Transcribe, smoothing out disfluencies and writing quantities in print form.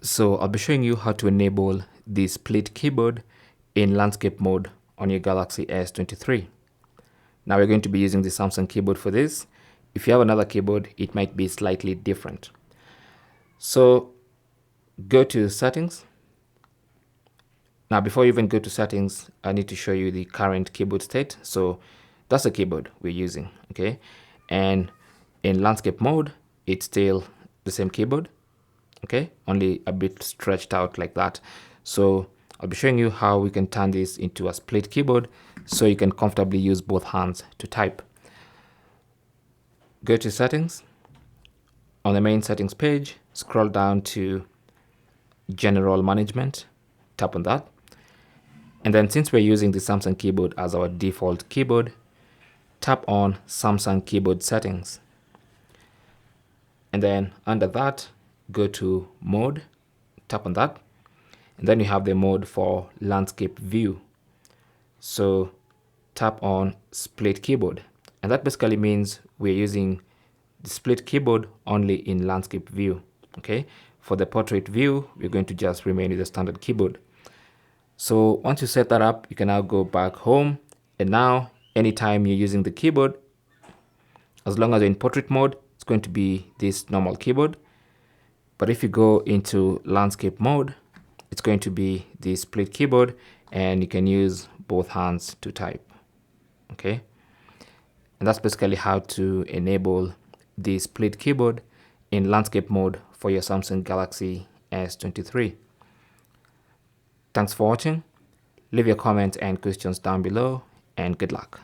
So I'll be showing you how to enable the split keyboard in landscape mode on your Galaxy S23. Now we're going to be using the Samsung keyboard for this. If you have another keyboard, it might be slightly different. So go to settings. Now before you even go to settings, I need to show you the current keyboard state. So that's the keyboard we're using, okay? And in landscape mode, it's still the same keyboard, okay? Only a bit stretched out like that. So I'll be showing you how we can turn this into a split keyboard so you can comfortably use both hands to type. Go to settings. On the main settings page, scroll down to general management, tap on that. And then since we're using the Samsung keyboard as our default keyboard, tap on Samsung keyboard settings. And then under that, go to mode, tap on that. And then you have the mode for landscape view. So tap on split keyboard. And that basically means we're using the split keyboard only in landscape view, okay? For the portrait view, we're going to just remain with the standard keyboard. So once you set that up, you can now go back home. And now, anytime you're using the keyboard, as long as you're in portrait mode, it's going to be this normal keyboard. But if you go into landscape mode, it's going to be the split keyboard, and you can use both hands to type, okay? And that's basically how to enable the split keyboard in landscape mode for your Samsung Galaxy S23. Thanks for watching. Leave your comments and questions down below, and good luck.